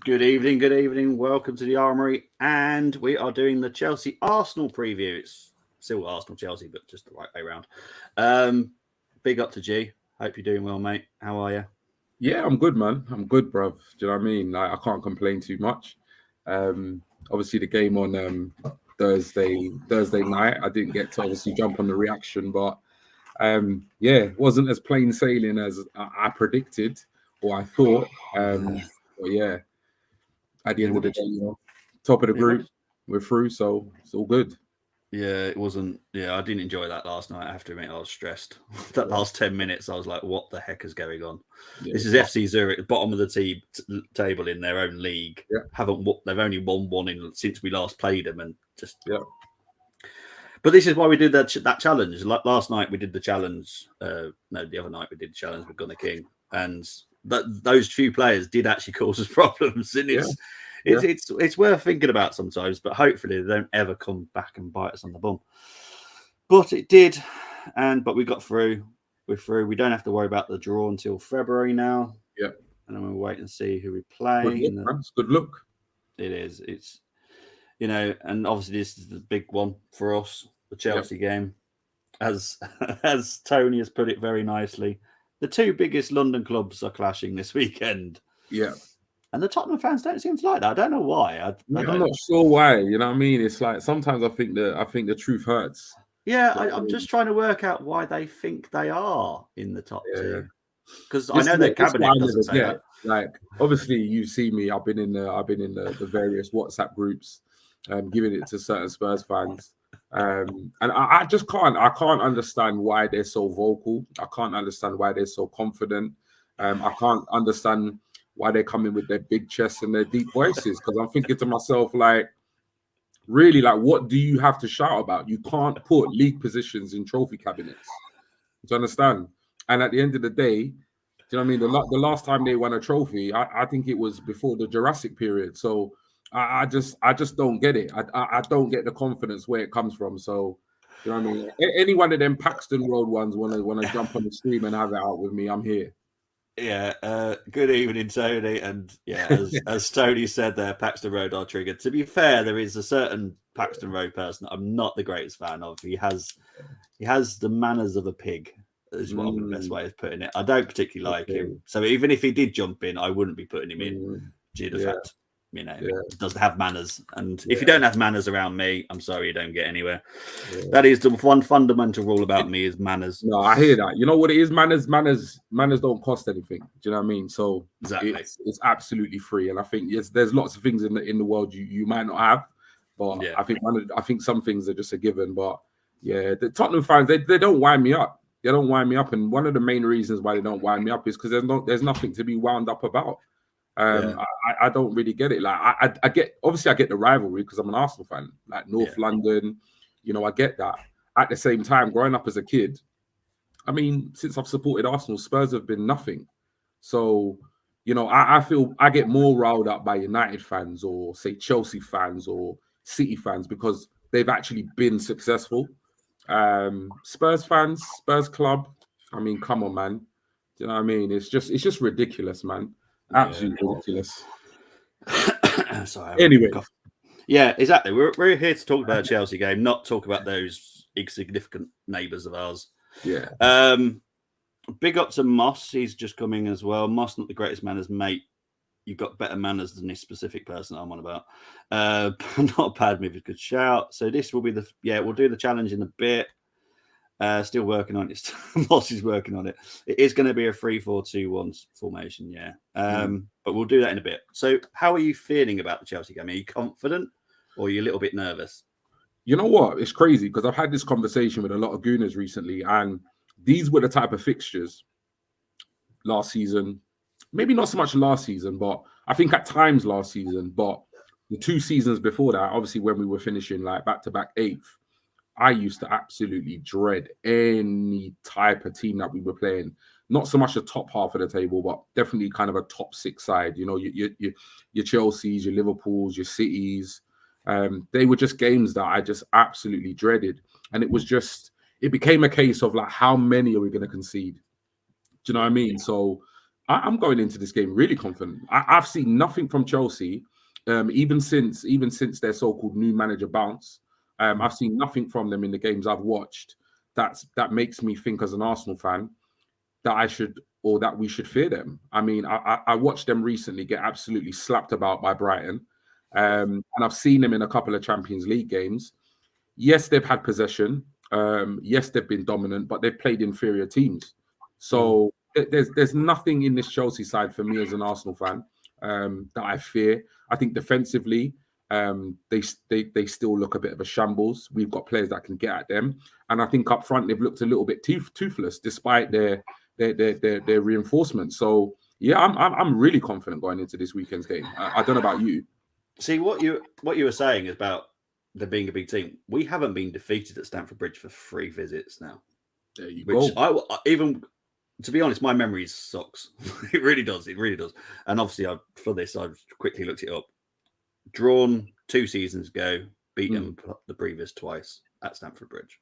Good evening. Welcome to the Armoury, and we are doing the Chelsea Arsenal preview. It's still Arsenal Chelsea, but just the right way around. Big up to G. Hope you're doing well, mate. How are you? Yeah, I'm good, man. I'm good, bruv. Do you know what I mean? Like, I can't complain too much. Obviously, the game on Thursday night, I didn't get to obviously jump on the reaction, but yeah, it wasn't as plain sailing as I predicted or I thought. But yeah, at the end of the day, top of the group, we're through, so it's all good. Yeah, it wasn't. Yeah, I didn't enjoy that last night. I have to admit, I was stressed. That last 10 minutes, I was like, "What the heck is going on?" Yeah, this is FC Zurich, bottom of the table in their own league. Yeah. They've only won one since we last played them, and just yeah. But this is why we did that challenge. Last night we did the challenge. The other night we did the challenge with Gunnar King, and those few players did actually cause us problems. And it's worth thinking about sometimes. But hopefully they don't ever come back and bite us on the bum. But it did, but we got through. We're through. We don't have to worry about the draw until February now. Yeah, and then we'll wait and see who we play. Good look. It is. It's. And obviously this is the big one for us, the Chelsea game. As Tony has put it very nicely, the two biggest London clubs are clashing this weekend. Yeah. And the Tottenham fans don't seem to like that. I don't know why. I'm not sure why. You know what I mean? It's like sometimes I think the truth hurts. Yeah, I'm just trying to work out why they think they are in the top two. Because I know their cabinet doesn't say that. Like, obviously, you see me. I've been in the various WhatsApp groups, giving it to certain Spurs fans, and I just can't. I can't understand why they're so vocal. I can't understand why they're so confident. I can't understand why they're coming with their big chests and their deep voices. Because I'm thinking to myself, like, really, like, what do you have to shout about? You can't put league positions in trophy cabinets. Do you understand? And at the end of the day, do you know what I mean? The last time they won a trophy, I think it was before the Jurassic period. So I just don't get it. I don't get the confidence where it comes from. So, you know what I mean? Any one of them Paxton Road ones want to jump on the stream and have it out with me, I'm here. Yeah. Good evening, Tony. And yeah, as Tony said there, Paxton Road are triggered. To be fair, there is a certain Paxton Road person I'm not the greatest fan of. He has the manners of a pig. Is what the best way of putting it. I don't particularly like him. So even if he did jump in, I wouldn't be putting him in due to the fact, he doesn't have manners. And if you don't have manners around me, I'm sorry, you don't get anywhere. That is the one fundamental rule about me is manners. No, I hear that. You know what it is? Manners don't cost anything. Do you know what I mean? So exactly. It's absolutely free. And I think there's lots of things in the world you might not have. But I think some things are just a given. But yeah, the Tottenham fans, they don't wind me up. They don't wind me up, and one of the main reasons why they don't wind me up is because there's nothing to be wound up about. I don't really get it. Like I get the rivalry because I'm an Arsenal fan, like North London. You know, I get that. At the same time, growing up as a kid, I mean, since I've supported Arsenal, Spurs have been nothing. So, you know, I feel I get more riled up by United fans or say Chelsea fans or City fans because they've actually been successful. Spurs fans, Spurs club. I mean, come on, man. Do you know what I mean? It's just ridiculous, man. Absolutely ridiculous. Sorry. Anyway, yeah, exactly. We're here to talk about a Chelsea game, not talk about those insignificant neighbours of ours. Yeah. Big up to Moss. He's just coming as well. Moss, not the greatest manners, mate. You've got better manners than this specific person I'm on about. Not a bad move, a good shout. So this will be we'll do the challenge in a bit. Still working on it. Moss is working on it. It is going to be a 3-4-2-1 formation, yeah. But we'll do that in a bit. So how are you feeling about the Chelsea game? Are you confident or are you a little bit nervous? You know what? It's crazy because I've had this conversation with a lot of gooners recently, and these were the type of fixtures last season. Maybe not so much last season, but I think at times last season, but the 2 seasons before that, obviously when we were finishing like back-to-back 8th, I used to absolutely dread any type of team that we were playing. Not so much the top half of the table, but definitely kind of a top 6 side. You know, your Chelseas, your Liverpools, your Cities. They were just games that I just absolutely dreaded. And it became a case of like, how many are we going to concede? Do you know what I mean? So I'm going into this game really confident. I've seen nothing from Chelsea, even since their so-called new manager bounce. I've seen nothing from them in the games I've watched that makes me think, as an Arsenal fan, that we should fear them. I mean, I watched them recently get absolutely slapped about by Brighton, and I've seen them in a couple of Champions League games. Yes, they've had possession. Yes, they've been dominant, but they've played inferior teams. So there's nothing in this Chelsea side for me as an Arsenal fan that I fear. I think defensively, they still look a bit of a shambles. We've got players that can get at them, and I think up front they've looked a little bit toothless despite their reinforcements. So yeah, I'm really confident going into this weekend's game. I don't know about you. See, what you were saying about there being a big team. We haven't been defeated at Stamford Bridge for 3 visits now. There you go. I even, to be honest, my memory sucks. It really does. It really does. And obviously, for this, I've quickly looked it up. Drawn 2 seasons ago, beaten the previous twice at Stamford Bridge.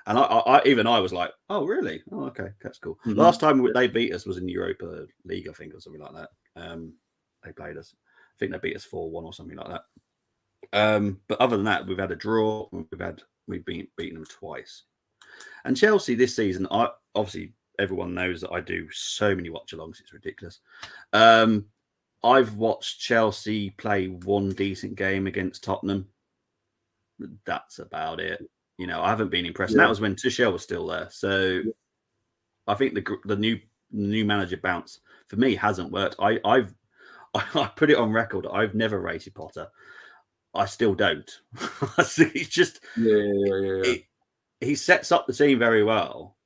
And I was like, oh, really? Oh, okay. That's cool. Last time they beat us was in the Europa League, I think, or something like that. They played us. I think they beat us 4-1 or something like that. But other than that, we've had a draw. We've beaten them twice. And Chelsea this season, obviously everyone knows that I do so many watch-alongs. It's ridiculous. I've watched Chelsea play 1 decent game against Tottenham. That's about it. You know, I haven't been impressed. And that was when Tuchel was still there. So I think the new manager bounce for me hasn't worked. I put it on record. I've never rated Potter. I still don't. He's just he sets up the team very well,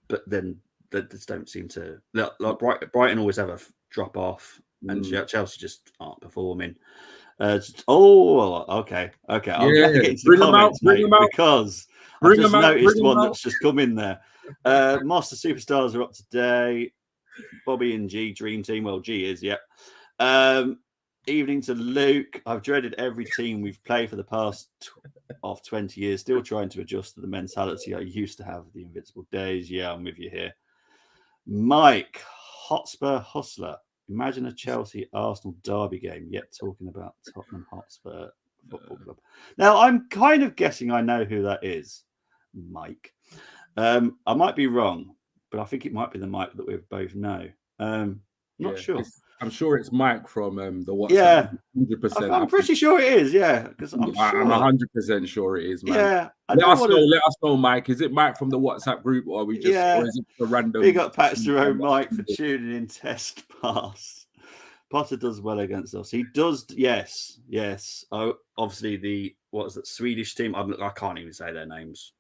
but then they just don't seem to. Like Brighton always have a drop off, and Chelsea just aren't performing. Okay. I'm glad to get into the comments, mate, because I've just noticed one that's just come in there. Master Superstars are up today. Bobby and G, Dream Team. Well, G is, yeah. Evening to Luke. I've dreaded every team we've played for the past 20 years. Still trying to adjust to the mentality I used to have the invincible days. Yeah, I'm with you here. Mike, Hotspur Hustler. Imagine a Chelsea Arsenal derby game, yet talking about Tottenham Hotspur Football Club. Now, I'm kind of guessing I know who that is, Mike. I might be wrong, but I think it might be the Mike that we both know. Not sure. I'm sure it's Mike from the WhatsApp. Yeah, 100%. I'm pretty sure it is. Yeah, because I'm 100% sure it is, man. Yeah, let us know, Mike. Is it Mike from the WhatsApp group, or or is it a random? Big up Paxton Road Mike for tuning in. Test pass. Potter does well against us. He does. Yes. Oh, obviously what's that Swedish team? I can't even say their names.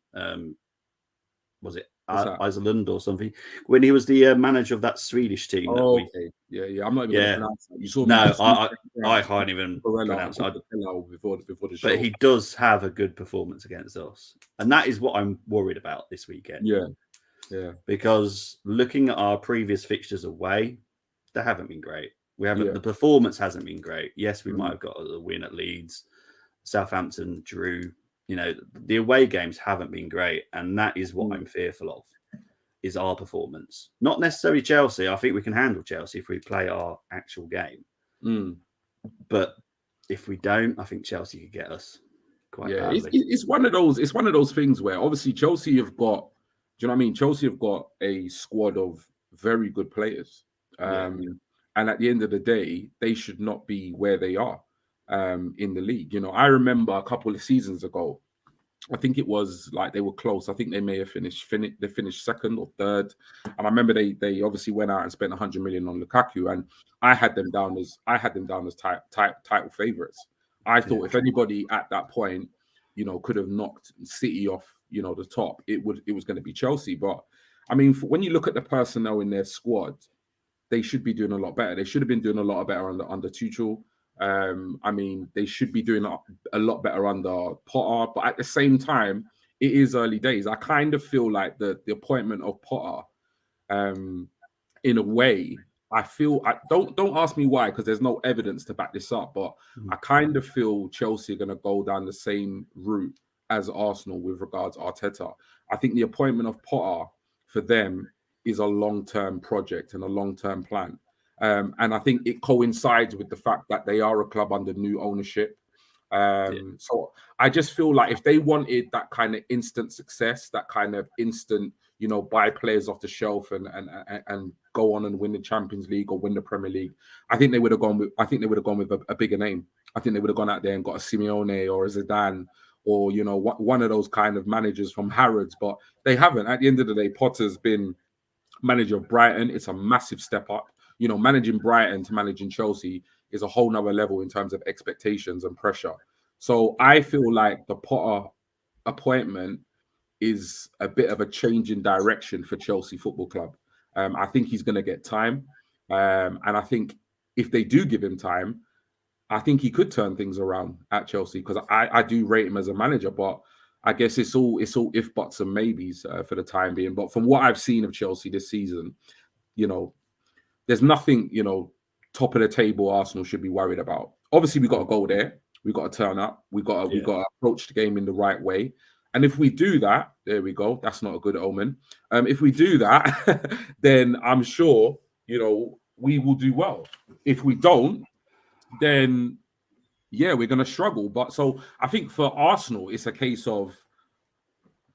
Was it Iceland or something? When he was the manager of that Swedish team. Yeah. I'm not even going to pronounce that. You saw I can't even pronounce it. Before the show. But he does have a good performance against us. And that is what I'm worried about this weekend. Yeah. Because looking at our previous fixtures away, they haven't been great. The performance hasn't been great. Yes, we might have got a win at Leeds. Southampton drew. You know, the away games haven't been great, and that is what I'm fearful of, is our performance. Not necessarily Chelsea. I think we can handle Chelsea if we play our actual game. But if we don't, I think Chelsea could get us quite badly. It's one of those things where obviously Chelsea have got, do you know what I mean? Chelsea have got a squad of very good players. And at the end of the day, they should not be where they are. In the league, you know, I remember a couple of seasons ago, I think it was like they were close. I think they may have finished 2nd or 3rd, and I remember they obviously went out and spent 100 million on Lukaku, and I had them down as title favorites. I thought if anybody at that point, you know, could have knocked City off, you know, the top, it was going to be Chelsea. But I mean, when you look at the personnel in their squad, they should be doing a lot better. They should have been doing a lot better under Tuchel. I mean, they should be doing a lot better under Potter, but at the same time, it is early days. I kind of feel like the appointment of Potter, in a way, don't ask me why, because there's no evidence to back this up, but I kind of feel Chelsea are going to go down the same route as Arsenal with regards to Arteta. I think the appointment of Potter for them is a long-term project and a long-term plan. And I think it coincides with the fact that they are a club under new ownership. So I just feel like if they wanted that kind of instant success, that kind of instant, buy players off the shelf and go on and win the Champions League or win the Premier League, I think they would have gone with a bigger name. I think they would have gone out there and got a Simeone or a Zidane or one of those kind of managers from Harrods, but they haven't. At the end of the day, Potter's been manager of Brighton. It's a massive step up. Managing Brighton to managing Chelsea is a whole nother level in terms of expectations and pressure. So I feel like the Potter appointment is a bit of a change in direction for Chelsea Football Club. I think he's going to get time. And I think if they do give him time, I think he could turn things around at Chelsea, because I do rate him as a manager, but I guess it's all if buts and maybes for the time being. But from what I've seen of Chelsea this season, there's nothing, top of the table Arsenal should be worried about. Obviously, we got to go there. We got to turn up. We got to approach the game in the right way. And if we do that, there we go. That's not a good omen. If we do that, then I'm sure, we will do well. If we don't, then we're going to struggle. But so I think for Arsenal, it's a case of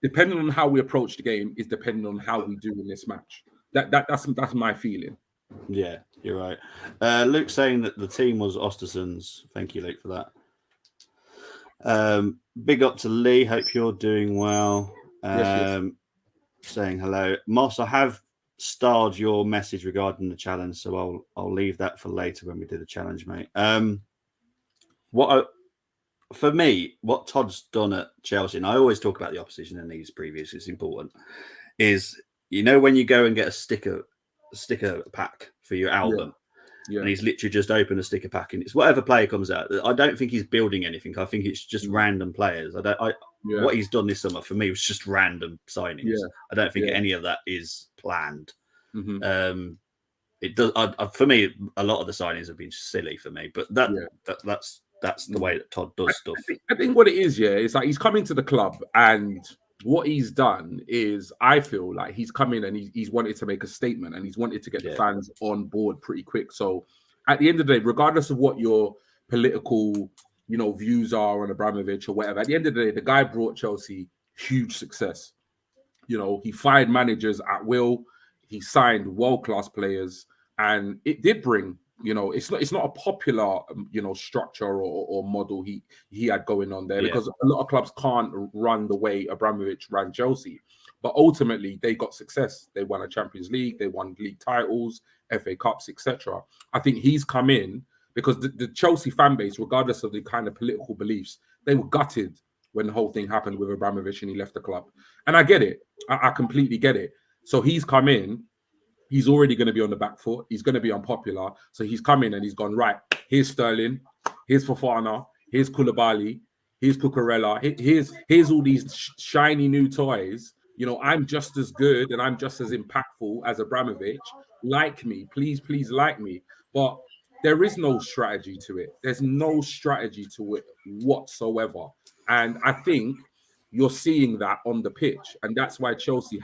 depending on how we approach the game is depending on how we do in this match. That's my feeling. Yeah, you're right. Luke saying that the team was Osterson's. Thank you, Luke, for that. Big up to Lee. Hope you're doing well. Yes. Saying hello. Moss, I have starred your message regarding the challenge, so I'll leave that for later when we do the challenge, mate. For me, what Todd's done at Chelsea, and I always talk about the opposition in these previews, it's important, is when you go and get a sticker pack for your album, and he's literally just opened a sticker pack, and it's whatever player comes out. I don't think he's building anything. I think it's just random players. What he's done this summer for me was just random signings. I don't think any of that is planned. Mm-hmm. It does for me. A lot of the signings have been silly for me, but that's the way that Todd does stuff. I think what it is, it's like he's coming to the club, and what he's done is, I feel like he's come in and he's wanted to make a statement, and he's wanted to get the fans on board pretty quick. So at the end of the day, regardless of what your political, views are on Abramovich or whatever, at the end of the day, the guy brought Chelsea huge success. He fired managers at will. He signed world-class players, and it did bring, it's not a popular, structure or model he had going on there, because a lot of clubs can't run the way Abramovich ran Chelsea. But ultimately, they got success. They won a Champions League. They won league titles, FA Cups, etc. I think he's come in because the Chelsea fan base, regardless of the kind of political beliefs, they were gutted when the whole thing happened with Abramovich and he left the club. And I get it. I completely get it. So he's come in. He's already going to be on the back foot. He's going to be unpopular. So he's come in and he's gone, right, here's Sterling, here's Fofana, here's Koulibaly, here's Cucurella, here's all these shiny new toys. I'm just as good and I'm just as impactful as Abramovich. Like me, please like me. But there is no strategy to it. There's no strategy to it whatsoever. And I think you're seeing that on the pitch. And that's why Chelsea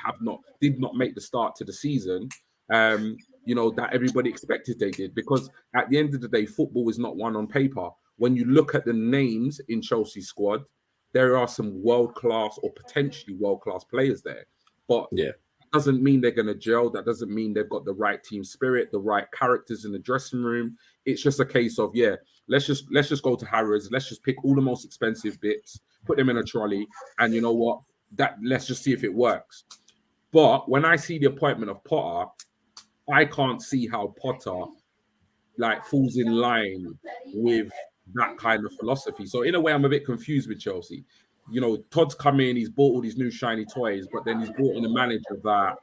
did not make the start to the season that everybody expected they did. Because at the end of the day, football is not won on paper. When you look at the names in Chelsea's squad, there are some world-class or potentially world-class players there. But that doesn't mean they're going to gel. That doesn't mean they've got the right team spirit, the right characters in the dressing room. It's just a case of, let's just go to Harrods. Let's just pick all the most expensive bits, put them in a trolley, and you know what? Let's just see if it works. But when I see the appointment of Potter, I can't see how Potter falls in line with that kind of philosophy. So in a way, I'm a bit confused with Chelsea. Todd's come in, he's bought all these new shiny toys, but then he's brought in a manager that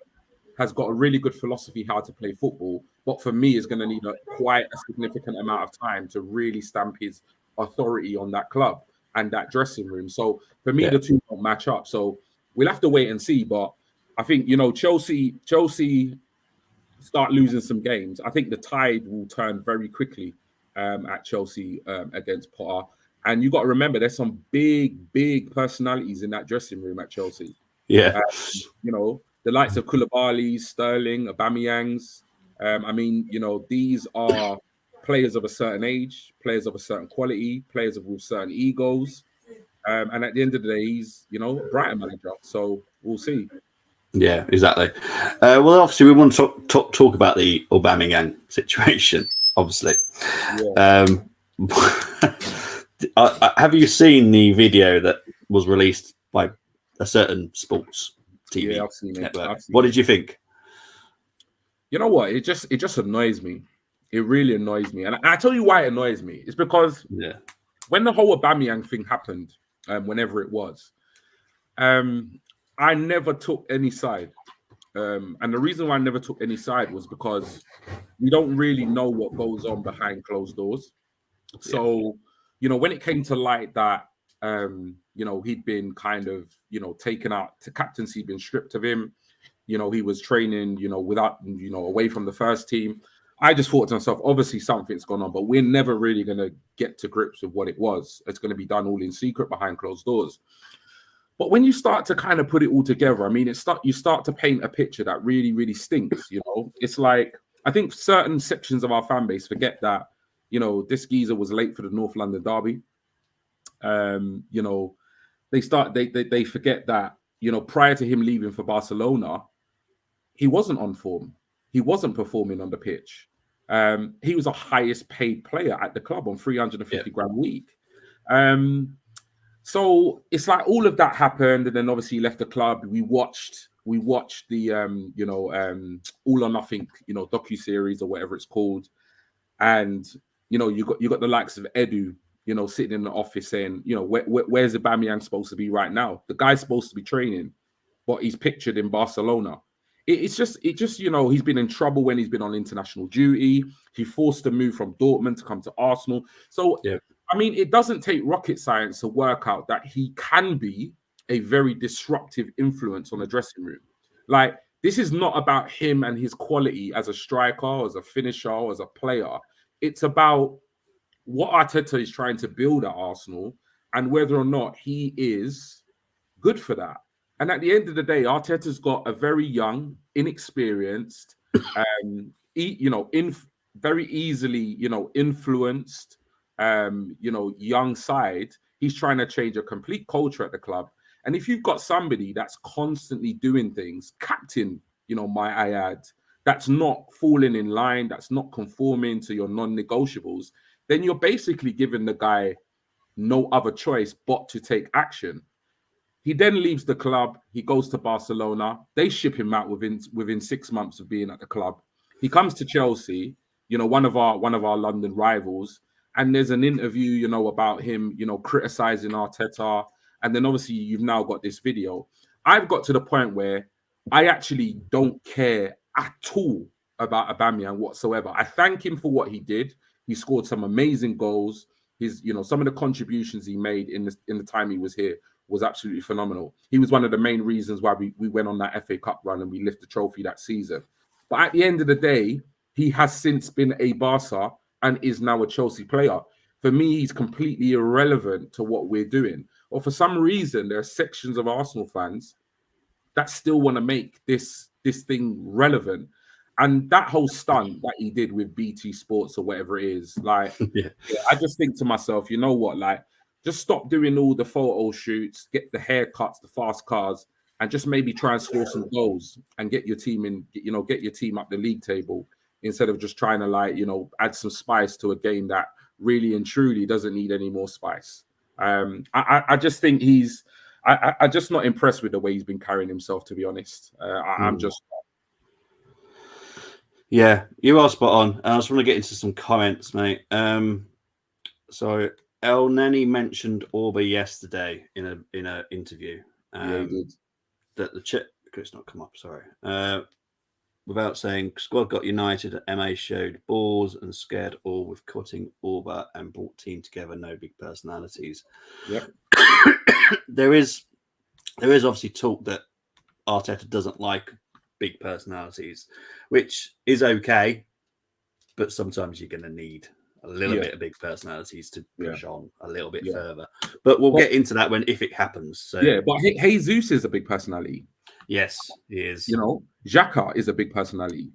has got a really good philosophy how to play football. But for me, is going to need quite a significant amount of time to really stamp his authority on that club and that dressing room. So for me, the two don't match up. So we'll have to wait and see. But I think, Chelsea start losing some games. I think the tide will turn very quickly at Chelsea against Potter. And you got to remember, there's some big personalities in that dressing room at Chelsea. Yeah. the likes of Koulibaly's, Sterling, Aubameyangs. I mean, you know, these are players of a certain age, players of a certain quality, players with certain egos. And at the end of the day, he's, you know, a Brighton manager. So we'll see. Yeah, exactly. Well, obviously, we want to talk about the Aubameyang situation, obviously. Yeah. Have you seen the video that was released by a certain sports TV Yeah, I've seen network? it. What did you think? You know what? It just annoys me. It really annoys me. And I tell you why it annoys me. It's because when the whole Aubameyang thing happened, whenever it was, I never took any side. And the reason why I never took any side was because we don't really know what goes on behind closed doors. So, you know, when it came to light that, you know, he'd been kind of, you know, taken out to captaincy, been stripped of him, you know, he was training, you know, without, you know, away from the first team. I just thought to myself, obviously something's gone on, but we're never really going to get to grips with what it was. It's going to be done all in secret behind closed doors. But when you start to kind of put it all together, I mean, you start to paint a picture that really, really stinks. You know, it's like, I think certain sections of our fan base forget that, you know, this geezer was late for the North London derby. You know, they forget that, you know, prior to him leaving for Barcelona, he wasn't on form. He wasn't performing on the pitch. He was the highest paid player at the club on 350 grand a week. So it's like all of that happened, and then obviously he left the club. We watched the you know, All or Nothing, you know, docuseries or whatever it's called, and you know, you got the likes of Edu, you know, sitting in the office saying, you know, where's Aubameyang supposed to be right now? The guy's supposed to be training, but he's pictured in Barcelona. It's just, you know, he's been in trouble when he's been on international duty. He forced to move from Dortmund to come to Arsenal. So, I mean, it doesn't take rocket science to work out that he can be a very disruptive influence on the dressing room. Like, this is not about him and his quality as a striker, as a finisher, as a player. It's about what Arteta is trying to build at Arsenal and whether or not he is good for that. And at the end of the day, Arteta's got a very young, inexperienced, you know, very easily, you know, influenced, you know, young side. He's trying to change a complete culture at the club. And if you've got somebody that's constantly doing things, captain, you know, might I add, that's not falling in line, that's not conforming to your non-negotiables, then you're basically giving the guy no other choice but to take action. He then leaves the club. He goes to Barcelona. They ship him out within 6 months of being at the club. He comes to Chelsea, you know, one of our London rivals. And there's an interview, you know, about him, you know, criticizing Arteta. And then obviously you've now got this video. I've got to the point where I actually don't care at all about Aubameyang whatsoever. I thank him for what he did. He scored some amazing goals. His, you know, some of the contributions he made in the time he was here was absolutely phenomenal. He was one of the main reasons why we went on that FA Cup run and we lifted the trophy that season. But at the end of the day, he has since been a Barca and is now a Chelsea player. For me, he's completely irrelevant to what we're doing. Or for some reason, there are sections of Arsenal fans that still want to make this thing relevant. And that whole stunt that he did with BT Sports or whatever it is, like, I just think to myself, you know what, like, just stop doing all the photo shoots, get the haircuts, the fast cars, and just maybe try and score some goals and get your team in, you know, get your team up the league table instead of just trying to, like, you know, add some spice to a game that really and truly doesn't need any more spice. I just think I'm just not impressed with the way he's been carrying himself, to be honest. I'm just. Yeah, you are spot on. I just want to get into some comments, mate. So El Neni mentioned Auba yesterday in a interview. Yeah, he did. That the chip it's not come up. Sorry. Without saying, squad got united. MA showed balls and scared all with cutting Auba and brought team together. No big personalities. Yep. There is obviously talk that Arteta doesn't like big personalities, which is okay, but sometimes you're going to need a little bit of big personalities to push on a little bit further. But we'll get into that if it happens. So but Jesus is a big personality. Yes, he is. You know, Xhaka is a big personality.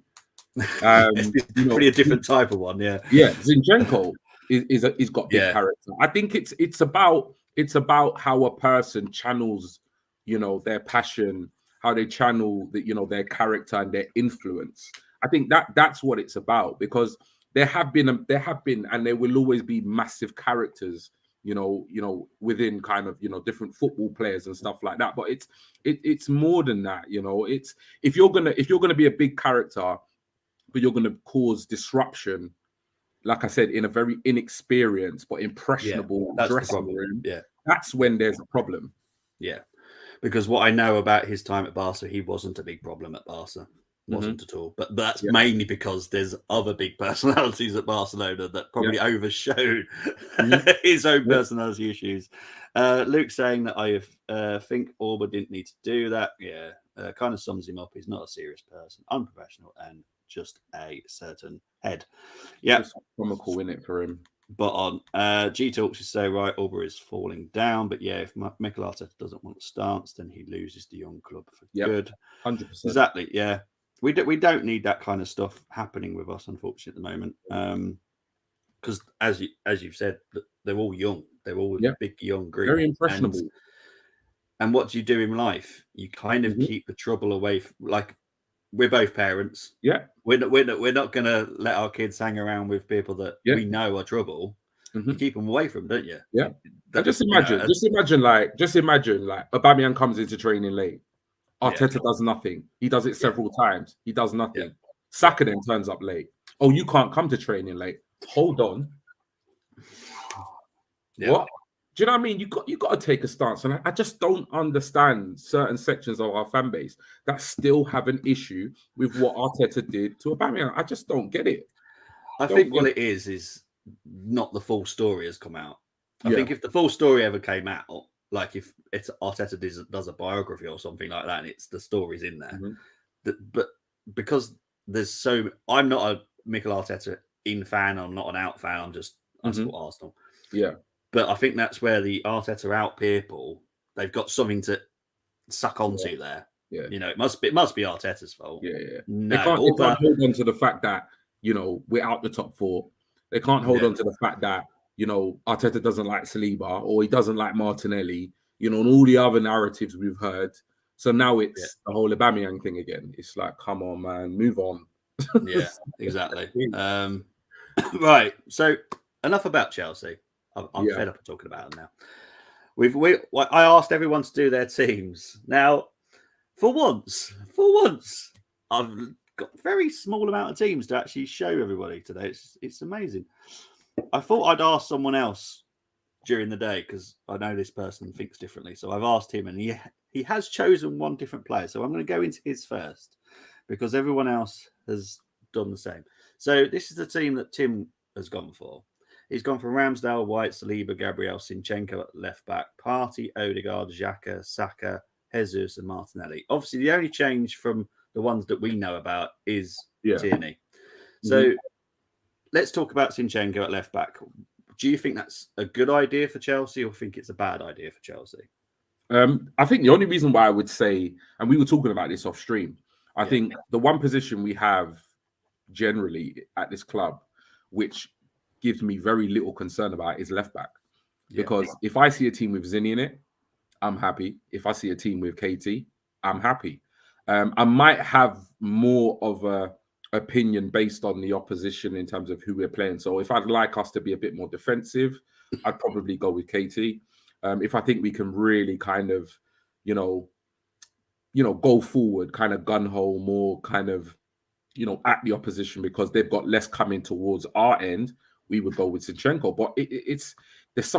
Pretty a different type of one, yeah. Yeah, Zinchenko is got big character. I think it's about how a person channels, their passion, how they channel their character and their influence. I think that's what it's about, because there have been and there will always be massive characters, within kind of different football players and stuff like that. But it's more than that. It's if you're gonna be a big character, but you're gonna cause disruption, like I said, in a very inexperienced but impressionable dressing room. Yeah, that's when there's a problem. Yeah, because what I know about his time at Barca, he wasn't a big problem at Barca. Wasn't at all. But that's mainly because there's other big personalities at Barcelona that probably overshowed his own personality issues. Luke saying that I think Auba didn't need to do that. Yeah, kind of sums him up. He's not a serious person, unprofessional, and just a certain head. Yeah, comical in it for him. But on GTalks is so right, Auba is falling down. But yeah, if Mikel Arteta doesn't want the stance, then he loses the young club for good. 100%. Exactly. Yeah. We don't need that kind of stuff happening with us, unfortunately, at the moment. Because as you've said, they're all young. They're all a big young group. Very impressionable. And what do you do in life? You kind of keep the trouble away. Like, we're both parents. Yeah. We're not going to let our kids hang around with people that we know are trouble. You keep them away from them, don't you? Yeah. Just imagine like Aubameyang comes into training late. Arteta does nothing. He does it several times. He does nothing. Saka then turns up late. Oh, you can't come to training late. Hold on. What? Do you know what I mean? You got to take a stance. And I just don't understand certain sections of our fan base that still have an issue with what Arteta did to Aubameyang. I just don't get it. I think what it is not the full story has come out. I think if the full story ever came out, like if it's Arteta does a biography or something like that, and it's the stories in there, but because I'm not a Mikel Arteta in fan, I'm not an out fan, I'm just I support Arsenal. Yeah, but I think that's where the Arteta out people, they've got something to suck onto there. Yeah, it must be Arteta's fault. Yeah. No, they can't hold on to the fact that we're out the top four. They can't hold on to the fact that Arteta doesn't like Saliba or he doesn't like Martinelli, and all the other narratives we've heard. So now it's the whole Aubameyang thing again. It's like, come on, man, move on. Yeah, exactly. Right. So enough about Chelsea. I'm fed up of talking about them now. I asked everyone to do their teams. Now, for once, I've got a very small amount of teams to actually show everybody today. It's amazing. I thought I'd ask someone else during the day because I know this person thinks differently. So I've asked him, and he has chosen one different player. So I'm going to go into his first because everyone else has done the same. So this is the team that Tim has gone for. He's gone for Ramsdale, White, Saliba, Gabriel, Zinchenko at left back, Partey, Odegaard, Xhaka, Saka, Jesus, and Martinelli. Obviously, the only change from the ones that we know about is Tierney. So let's talk about Zinchenko at left back. Do you think that's a good idea for Chelsea or think it's a bad idea for Chelsea? I think the only reason why I would say, and we were talking about this off stream, I think the one position we have generally at this club, which gives me very little concern about, is left back. Because if I see a team with Zinni in it, I'm happy. If I see a team with KT, I'm happy. I might have more of a opinion based on the opposition in terms of who we're playing. So if I'd like us to be a bit more defensive, I'd probably go with KT. If I think we can really kind of, go forward, kind of gun-ho, more kind of, at the opposition because they've got less coming towards our end, we would go with Zinchenko. But there's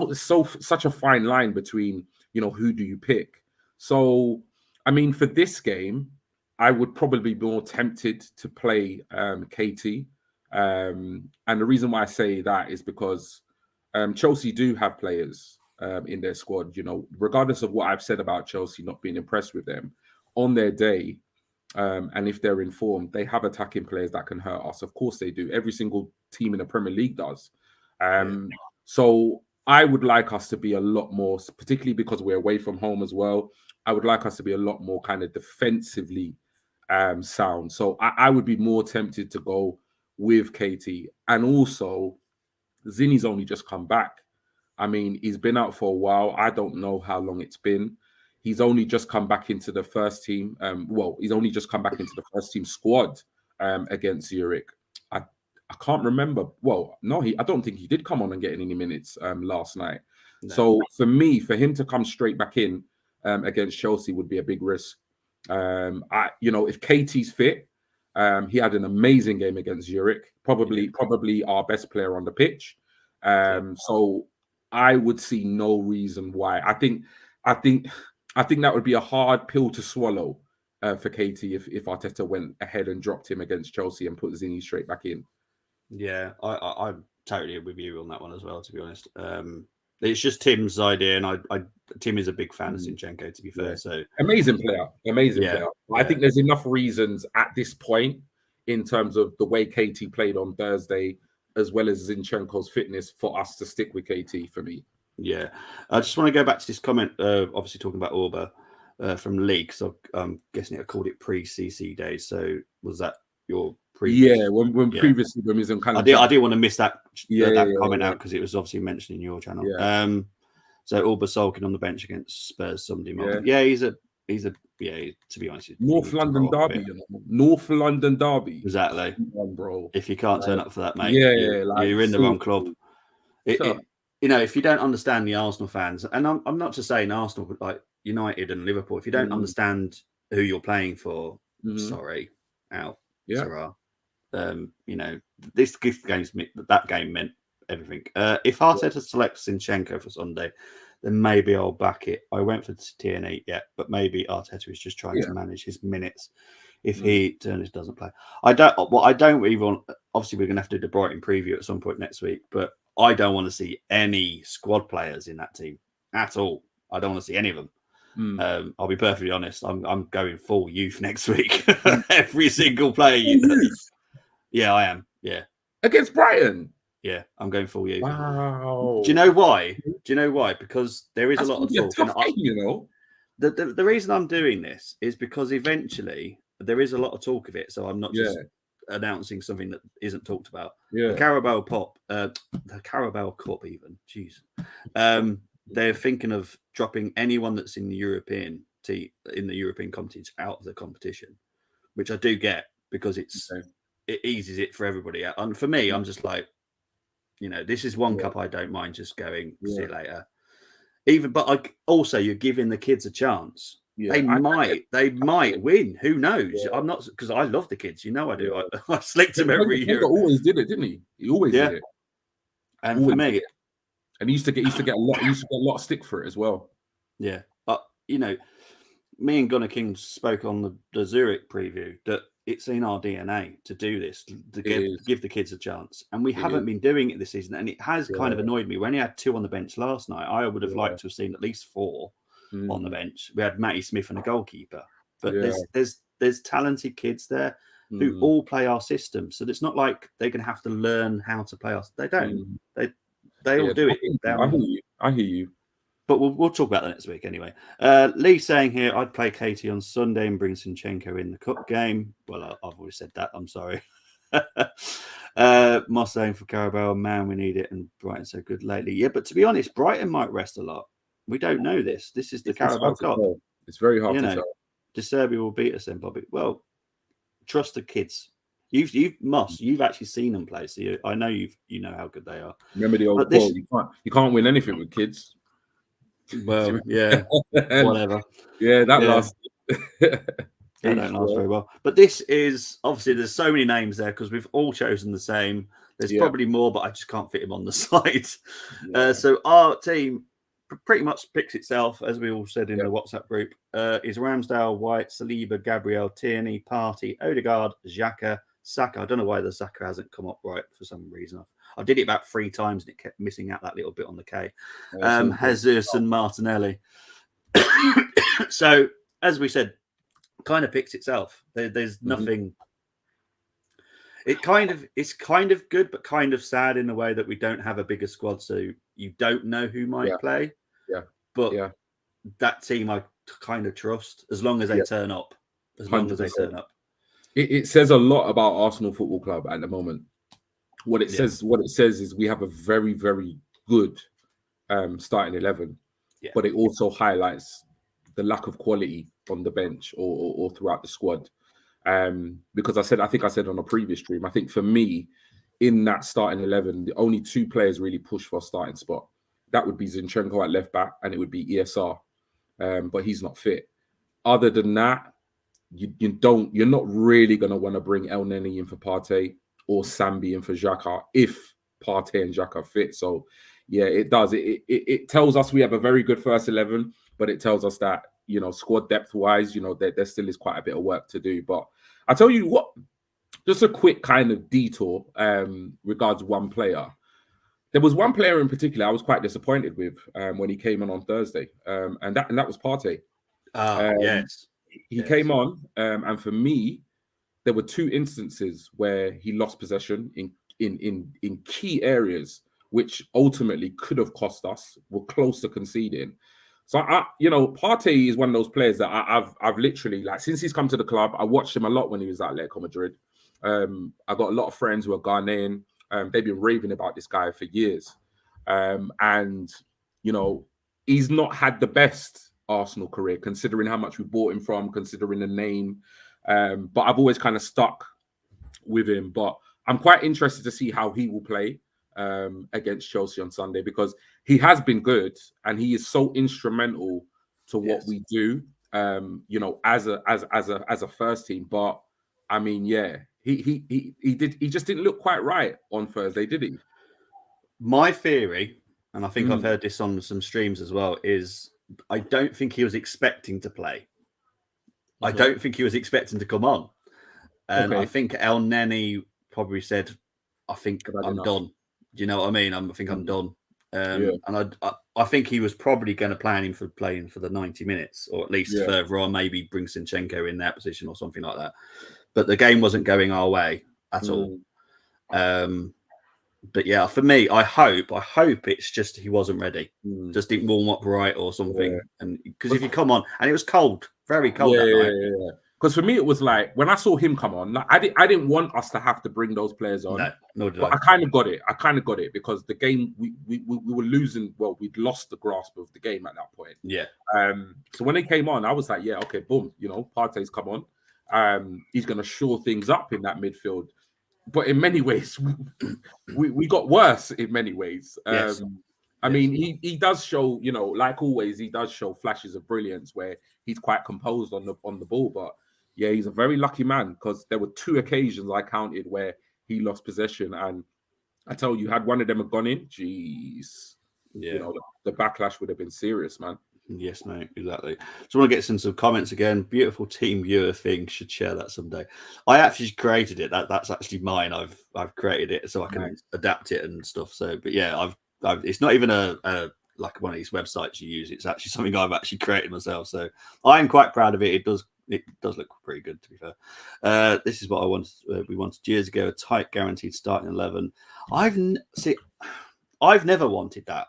such a fine line between, who do you pick? So, I mean, for this game, I would probably be more tempted to play KT. And the reason why I say that is because Chelsea do have players in their squad, regardless of what I've said about Chelsea not being impressed with them, on their day, and if they're informed, they have attacking players that can hurt us. Of course they do. Every single team in the Premier League does. So I would like us to be a lot more, particularly because we're away from home as well. I would like us to be a lot more kind of defensively sound. So I would be more tempted to go with Katie. And also, Zinni's only just come back. I mean, he's been out for a while. I don't know how long it's been. He's only just come back into the first team. He's only just come back into the first team squad against Zurich. I can't remember. Well, no, I don't think he did come on and get any minutes last night. No. So for him to come straight back in against Chelsea would be a big risk. If Katie's fit, he had an amazing game against Zurich, probably our best player on the pitch. So I would see no reason why. I think that would be a hard pill to swallow for Katie if Arteta went ahead and dropped him against Chelsea and put Zinni straight back in. Yeah, I'm totally with you on that one as well, to be honest. It's just Tim's idea, and Tim is a big fan of Zinchenko, to be fair. So amazing player. I think there's enough reasons at this point in terms of the way Katie played on Thursday, as well as Zinchenko's fitness, for us to stick with Katie for me. Yeah, I just want to go back to this comment, obviously talking about Orba from Lee, because I'm guessing I called it pre-CC days. So was that your previous? Yeah, when previously when we was in kind of. I didn't want to miss that comment out because it was obviously mentioned in your channel. Yeah. So Orba sulking on the bench against Spurs Sunday morning. Yeah, he's a to be honest, North London derby, North London derby. Exactly, bro. If you can't turn up for that, mate, you're in the wrong club. If you don't understand the Arsenal fans, and I'm not just saying Arsenal, but like United and Liverpool, if you don't understand who you're playing for, sorry, out. Yeah. This that game meant everything. If Arteta selects Zinchenko for Sunday, then maybe I'll back it. I went for TNE, but maybe Arteta is just trying to manage his minutes. If Turnage doesn't play, I don't really want. Obviously, we're going to have to do the Brighton preview at some point next week, but I don't want to see any squad players in that team at all. I don't want to see any of them. I'll be perfectly honest. I'm going full youth next week. Every single player. Yeah, I am. Yeah, against Brighton. Yeah, I'm going full youth. Wow. Do you know why? Because there is a lot of talk. The reason I'm doing this is because eventually there is a lot of talk of it. So I'm not just announcing something that isn't talked about. Yeah. The Carabao Cup, even. Jeez. They're thinking of dropping anyone that's in the European competition out of the competition, which I do get because it eases it for everybody. And for me, I'm just like, this is one cup I don't mind just going. See you later. You're giving the kids a chance. Yeah, they might win. Who knows? Yeah. I'm not, because I love the kids. I do. I slicked them every year. He always did it, didn't he? He always did it. And for me, and he used to get a lot of stick for it as well. Yeah, but me and Gunnar King spoke on the Zurich preview that it's in our DNA to do this, to give the kids a chance. And we haven't been doing it this season. And it has kind of annoyed me. We only had 2 on the bench last night. I would have liked to have seen at least 4 on the bench. We had Matty Smith and a goalkeeper. But there's talented kids there who all play our system. So it's not like they're going to have to learn how to play us. They don't. They all do it. I hear you. But we'll talk about that next week anyway. Lee saying here, I'd play Katie on Sunday and bring Zinchenko in the cup game. Well, I've already said that. I'm sorry. Moss saying for Carabao, man, we need it. And Brighton's so good lately. Yeah, but to be honest, Brighton might rest a lot. We don't know this. This is the Carabao Cup. It's very hard to tell. De Serbi will beat us then, Bobby. Well, trust the kids. You've actually seen them play, so I know you know how good they are. Remember the old quote: you can't win anything with kids. Well, yeah, whatever. Yeah, that lasts. They don't last very well. But this is obviously there's so many names there because we've all chosen the same. There's probably more, but I just can't fit him on the slide. So our team pretty much picks itself, as we all said in the WhatsApp group. Is Ramsdale, White, Saliba, Gabriel, Tierney, Partey, Odegaard, Xhaka, Saka. I don't know why the Saka hasn't come up right for some reason. I did it about 3 times and it kept missing out that little bit on the K. Jesus and Martinelli. So, as we said, kind of picks itself. There's nothing. It's kind of good, but kind of sad in the way that we don't have a bigger squad. So, you don't know who might play. Yeah. But that team I kind of trust as long as they turn up. As 100%. Long as they turn up. It says a lot about Arsenal Football Club at the moment. What it says is we have a very, very good starting 11, but it also highlights the lack of quality on the bench or throughout the squad. Because I think I said on a previous stream, I think for me, in that starting 11, the only 2 players really push for a starting spot. That would be Zinchenko at left back, and it would be ESR, but he's not fit. Other than that, you're not really going to want to bring El Neni in for Partey or Sambi in for Xhaka if Partey and Xhaka fit. So yeah, it does. It tells us we have a very good first 11, but it tells us that, squad depth wise, there still is quite a bit of work to do. But I tell you what, just a quick kind of detour regards one player. There was one player in particular I was quite disappointed with when he came on Thursday, and that was Partey. Yes. He came on, and for me, there were 2 instances where he lost possession in key areas, which ultimately could have cost us. We're close to conceding. So Partey is one of those players that I've literally, like, since he's come to the club, I watched him a lot when he was at Atletico Madrid. I got a lot of friends who are Ghanaian. They've been raving about this guy for years, and he's not had the best Arsenal career, considering how much we bought him from, considering the name. But I've always kind of stuck with him. But I'm quite interested to see how he will play against Chelsea on Sunday, because he has been good and he is so instrumental to what we do. As a first team. But I mean, he just didn't look quite right on Thursday, did he? My theory, and I think I've heard this on some streams as well, is I don't think he was expecting to play. I don't think he was expecting to come on. And I think El Neni probably said, I think I'm done. Do you know what I mean? I think I'm done. And I think he was probably going to plan him for playing for the 90 minutes, or at least further on, maybe bring Zinchenko in that position or something like that. But the game wasn't going our way at all. But yeah, for me, I hope it's just he wasn't ready, just didn't warm up right or something. And because if you come on, and it was cold, very cold that night. Because for me, it was like when I saw him come on, like, I didn't want us to have to bring those players on. No, nor did I kind of got it. Because the game we were losing. Well, we'd lost the grasp of the game at that point. Yeah. So when they came on, I was like, okay, boom. Partey's come on. He's going to shore things up in that midfield. But in many ways, we got worse in many ways. I mean, he does show, like always, he does show flashes of brilliance where he's quite composed on the ball. But yeah, he's a very lucky man, because there were 2 occasions I counted where he lost possession, and I tell you, had one of them gone in, jeez, the backlash would have been serious, man. Yes, mate, exactly. So I want to get some comments again. Beautiful team viewer thing. Should share that someday. I actually created it. That's actually mine. I've created it so I can adapt it and stuff. So, but yeah, I've it's not even a like one of these websites you use. It's actually something I've actually created myself. So I'm quite proud of it. It does look pretty good, to be fair. This is what I wanted. We wanted years ago: a tight, guaranteed starting 11. I've never wanted that.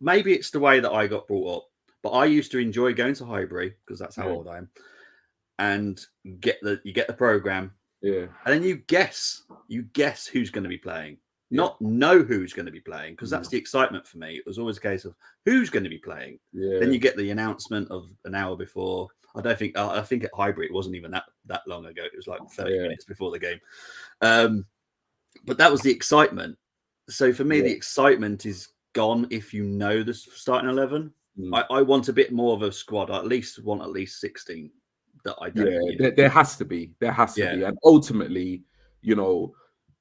Maybe it's the way that I got brought up, but I used to enjoy going to Highbury, because that's how old I am, and you get the program, and then you guess who's going to be playing, not know who's going to be playing, because that's the excitement for me. It was always a case of who's going to be playing. Then you get the announcement of an hour before. I think at Highbury it wasn't even that long ago. It was like 30 minutes before the game, but that was the excitement. So for me, the excitement is gone if you know the starting 11. I want a bit more of a squad. I want at least 16 that I don't. There has to be, and ultimately,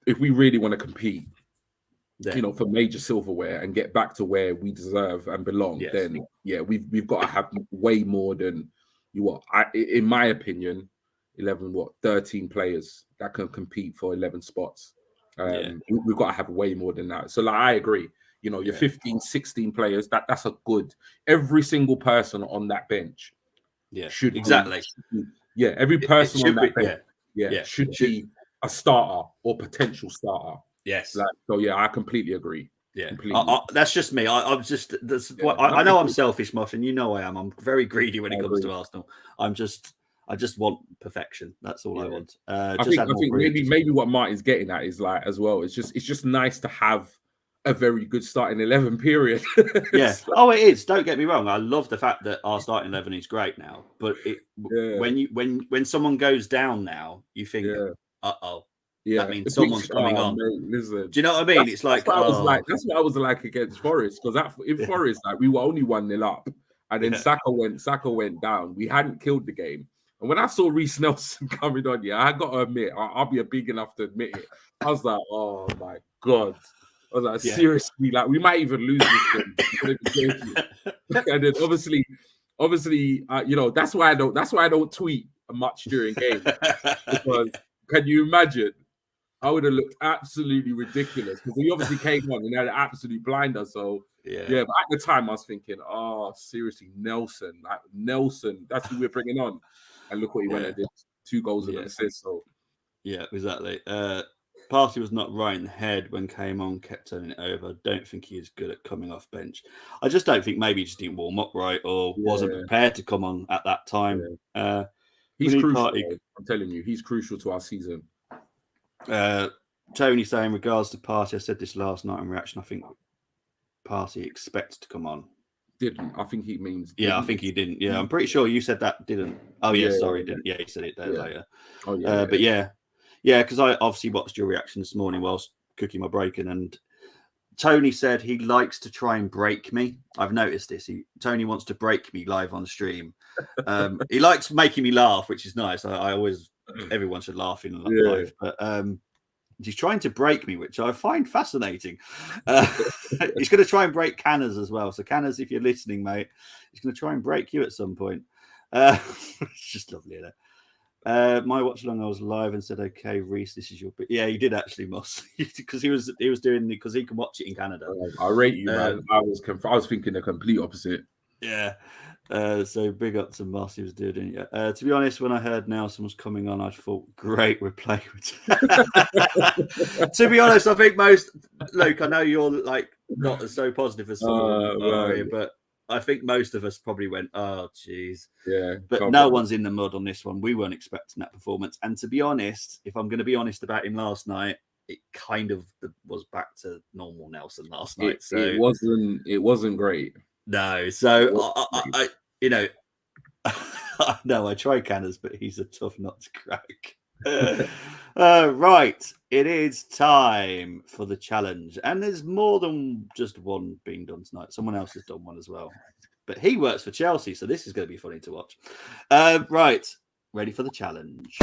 if we really want to compete, for major silverware and get back to where we deserve and belong, then we've got to have way more than in my opinion, 13 players that can compete for 11 spots. We've got to have way more than that. So I agree. Your 15, 16 players, that's a good. Every single person on that bench should exactly. Every person on that bench should be a starter or potential starter. Yes. I completely agree. Yeah, that's just me. I'm just I know I'm selfish, Mosh, and you know I am. I'm very greedy when it comes to Arsenal. I just want perfection. That's all I want. I think maybe what Martin's getting at is like as well. It's just nice to have a very good starting 11 period. Yeah. Oh, it is. Don't get me wrong. I love the fact that our starting 11 is great now. But when someone goes down now, you think, uh-oh. Yeah, that means someone's coming on. Mate, listen, do you know what I mean? It's like, that's what I was like against Forest, because in Forest, like, we were only 1-0 up, and then Saka went down. We hadn't killed the game, and when I saw Reece Nelson coming on, I got to admit, I'll be big enough to admit it. I was like, oh my god. I was like, seriously, like we might even lose this game. And then obviously, that's why I don't tweet much during games, because can you imagine? I would have looked absolutely ridiculous, because he obviously came on and had an absolute blinder. So but at the time I was thinking, oh, seriously, Nelson, that's who we're bringing on. And look what he went and did, 2 goals and an assist. So yeah, exactly. Partey was not right in the head when came on, kept turning it over. Don't think he is good at coming off bench. I just don't think, maybe he just didn't warm up right, or wasn't prepared to come on at that time. He's crucial. I'm telling you, he's crucial to our season. Tony saying, regards to Partey, I said this last night in reaction, I think Partey expects to come on. Didn't. I think he means... Yeah, I think he didn't. Yeah, I'm pretty sure you said that didn't. Oh, yeah, sorry, didn't. Yeah, he said it there later. Oh, yeah. But yeah, because I obviously watched your reaction this morning whilst cooking my bacon, and Tony said he likes to try and break me. I've noticed this. Tony wants to break me live on stream. He likes making me laugh, which is nice. I always... Everyone should laugh in life, but he's trying to break me, which I find fascinating. He's going to try and break Canners as well. So Canners, if you're listening, mate, he's going to try and break you at some point. It's just lovely, isn't it? My watch along, I was live and said, "Okay, Reece, this is your." Yeah, he did actually, Moss, because he was doing because he can watch it in Canada. I rate you, man. I was thinking the complete opposite. Yeah. So big up to Moss, he was doing it. To be honest, when I heard Nelson was coming on, I thought, great replay. To be honest, I think Luke, I know you're like not so positive as someone, but I think most of us probably went, oh, geez. Yeah. But no one's in the mud on this one. We weren't expecting that performance. And to be honest, if I'm going to be honest about him last night, it kind of was back to normal Nelson last night. So it wasn't great. No, so I no, I try Canners, but he's a tough nut to crack. Right, it is time for the challenge, and there's more than just one being done tonight. Someone else has done one as well, but he works for Chelsea, so this is going to be funny to watch. Right, ready for the challenge.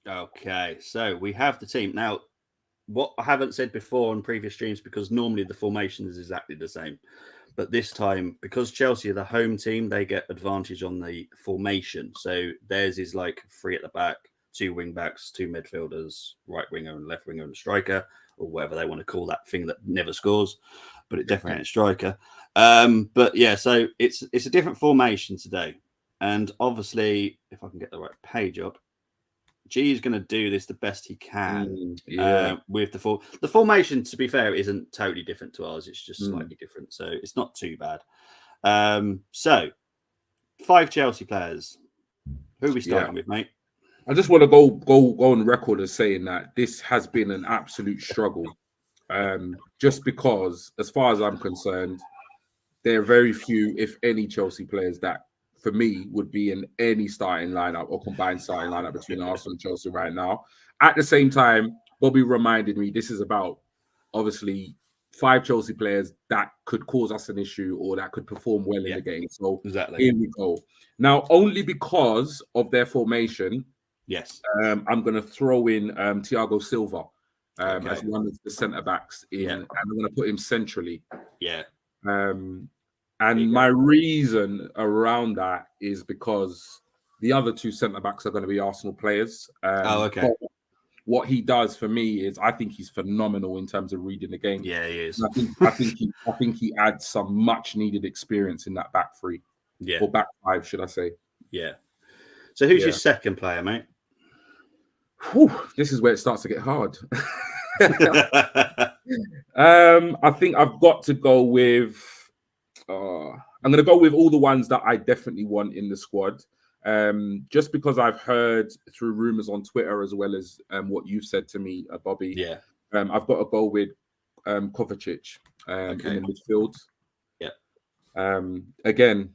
Okay, so we have the team. Now, what I haven't said before on previous streams, because normally the formation is exactly the same, but this time, because Chelsea are the home team, they get advantage on the formation. So theirs is like 3 at the back, 2 wing backs, 2 midfielders, right winger and left winger and a striker, or whatever they want to call that thing that never scores, but it definitely ain't a striker. But yeah, so it's a different formation today. And obviously, if I can get the right page up, G is going to do this the best he can with the formation. To be fair, isn't totally different to ours. It's just slightly different, so it's not too bad. So 5 Chelsea players. Who are we starting with, mate? I just want to go on record as saying that this has been an absolute struggle. Just because, as far as I'm concerned, there are very few, if any, Chelsea players that, for me, would be in any starting lineup or combined starting lineup between Arsenal and Chelsea right now. At the same time, Bobby reminded me this is about, obviously, 5 Chelsea players that could cause us an issue or that could perform well in the game. So here we go. Now, only because of their formation, yes, I'm going to throw in Thiago Silva as one of the centre backs in, and I'm going to put him centrally. Yeah. And my reason around that is because the other two centre backs are going to be Arsenal players. Okay. What he does for me is, I think he's phenomenal in terms of reading the game. Yeah, he is. I think he adds some much needed experience in that back three, or back five, should I say? Yeah. So who's your second player, mate? Whew, this is where it starts to get hard. I think I've got to go with. I'm going to go with all the ones that I definitely want in the squad. Just because I've heard through rumors on Twitter, as well as what you've said to me, Bobby. Yeah. I've got to go with Kovacic in the midfield. Yeah. Again,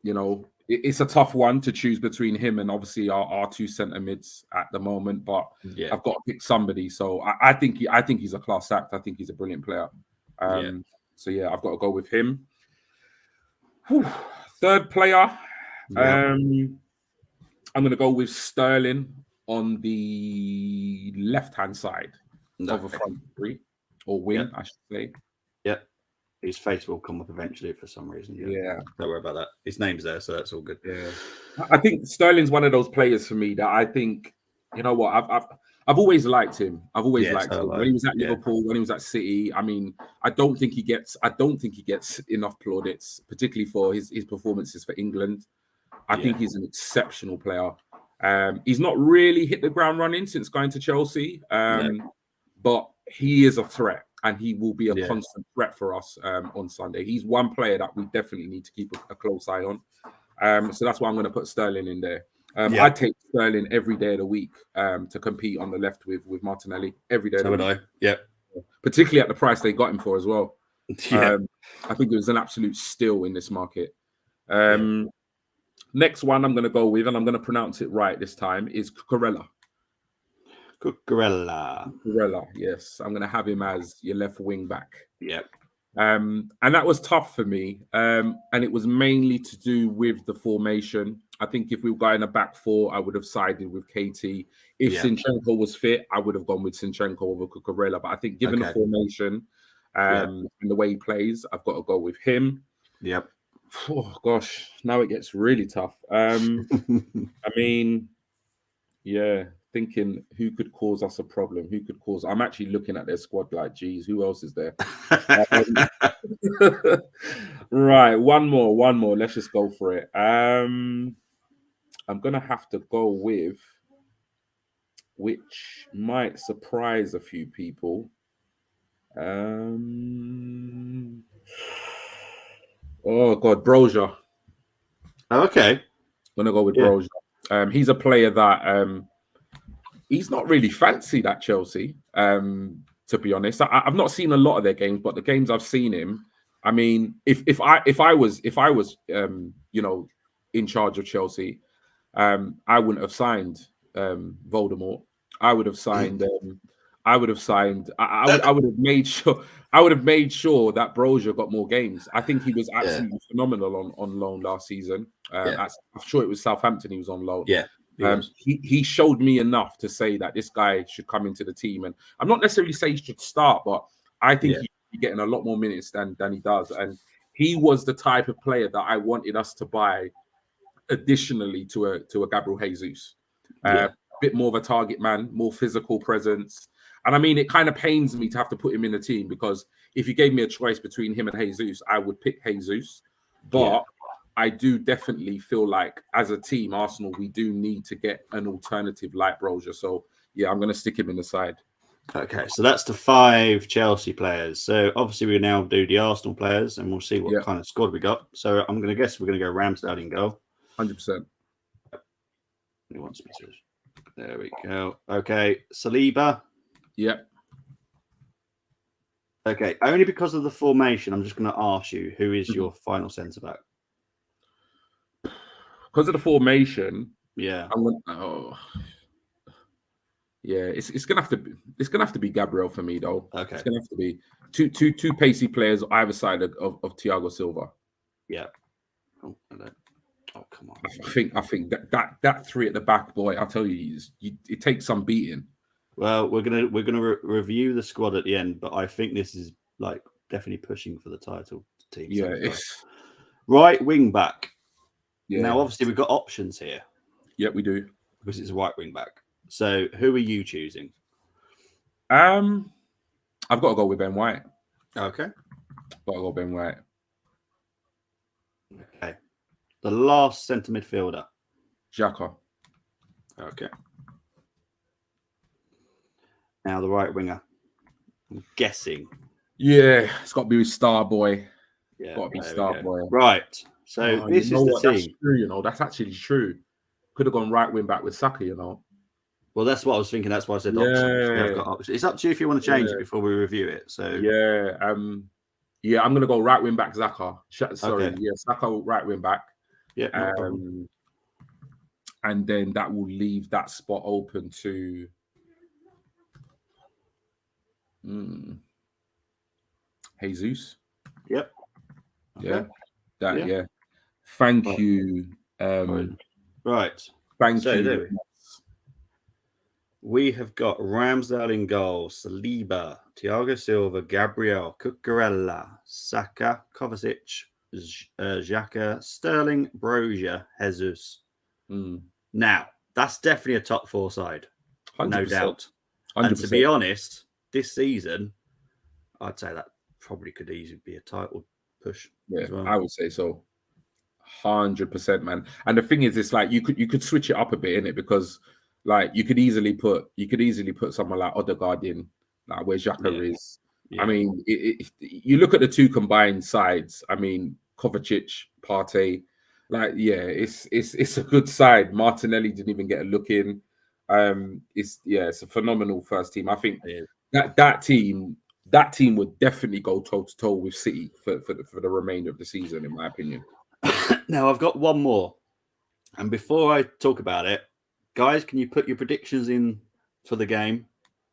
you know, it's a tough one to choose between him and obviously our two centre mids at the moment, but I've got to pick somebody. So I think he's a class act. I think he's a brilliant player. So yeah, I've got to go with him. Whew. Third player, I'm going to go with Sterling on the left-hand side of a front three, or wing, I should say. Yeah. His face will come up eventually for some reason. Yeah. Don't worry about that. His name's there, so that's all good. Yeah. I think Sterling's one of those players for me that I think, you know what, I've always liked him. I've always liked him. When he was at Liverpool, when he was at City, I mean, I don't think he gets enough plaudits, particularly for his performances for England. I think he's an exceptional player. He's not really hit the ground running since going to Chelsea, but he is a threat, and he will be a constant threat for us on Sunday. He's one player that we definitely need to keep a close eye on. So that's why I'm going to put Sterling in there. I'd take Sterling every day of the week to compete on the left with Martinelli every day. So would I. Yeah. Particularly at the price they got him for as well. I think it was an absolute steal in this market. Next one I'm going to go with, and I'm going to pronounce it right this time, is Cucurella. Cucurella, yes. I'm going to have him as your left wing back. Yeah. And that was tough for me. And it was mainly to do with the formation. I think if we were going a back four, I would have sided with KT. If Zinchenko was fit, I would have gone with Zinchenko over Cucurella. But I think given the formation and the way he plays, I've got to go with him. Yep. Oh, gosh, now it gets really tough. I mean, thinking who could cause us a problem? I'm actually looking at their squad like, geez, who else is there? Right, one more. Let's just go for it. I'm gonna have to go with, which might surprise a few people. Oh God, Brozier. Okay. I'm gonna go with Brozier. He's a player that he's not really fancied at Chelsea, to be honest. I've not seen a lot of their games, but the games I've seen him, I mean, if I was you know, in charge of Chelsea, I wouldn't have signed Voldemort. I would have signed. I would have made sure that Brozier got more games. I think he was absolutely phenomenal on loan last season. I'm sure it was Southampton he was on loan. Yeah. He showed me enough to say that this guy should come into the team, and I'm not necessarily saying he should start, but I think he's getting a lot more minutes than he does, and he was the type of player that I wanted us to buy additionally to a Gabriel Jesus. A bit more of a target man, more physical presence. And I mean, it kind of pains me to have to put him in the team, because if you gave me a choice between him and Jesus, I would pick Jesus. But I do definitely feel like as a team, Arsenal, we do need to get an alternative like Brozier. So yeah, I'm going to stick him in the side. Okay, so that's the 5 Chelsea players. So obviously we now do the Arsenal players, and we'll see what kind of squad we got. So I'm going to guess we're going to go Ramsdale in goal. 100%. He wants me to. There we go. Okay, Saliba. Yep. Okay, only because of the formation, I'm just going to ask you, who is your final centre back? Because of the formation, yeah, it's gonna have to be Gabriel for me though. Okay, it's gonna have to be two pacey players either side of Thiago Silva. Yeah. Oh, come on. I think that three at the back, boy. I'll tell you, it takes some beating. Well, we're gonna review the squad at the end, but I think this is like definitely pushing for the title team. Yeah, so it's right wing back. yeah. Now, obviously, we've got options here. Yeah, we do because it's a right wing back. So, who are you choosing? I've got to go with Ben White. Okay. Got to go Ben White. Okay. The last centre midfielder. Xhaka. Okay. Now the right winger. I'm guessing. Yeah, it's got to be Star Boy. Yeah, got to be Star Boy. Right. So this is the team. That's true. That's actually true. Could have gone right wing back with Saka. Well, that's what I was thinking. That's why I said options. We have got options. It's up to you if you want to change it before we review it. So yeah, I'm gonna go right wing back Xhaka. Saka right wing back. Yeah, no problem. And then that will leave that spot open to Jesus. Yep. Okay. Thank you. Right. Thank you. We have got Ramsdale in goal, Saliba, Thiago Silva, Gabriel, Cucurella, Saka, Kovacic, Xhaka, Sterling, Brozier, Jesus. Now, that's definitely a top four side, 100%. No doubt. 100%. And to be honest, this season, I'd say that probably could easily be a title push. Yeah, as well. I would say so. 100%, man. And the thing is, it's like you could switch it up a bit, innit? Because like you could easily put someone like Odegaard in, like where Xhaka is. Yeah. I mean, you look at the two combined sides. I mean, Kovacic, Partey, like it's a good side. Martinelli didn't even get a look in. It's a phenomenal first team. I think that team would definitely go toe to toe with City for the remainder of the season, in my opinion. Now I've got one more, and before I talk about it, guys, can you put your predictions in for the game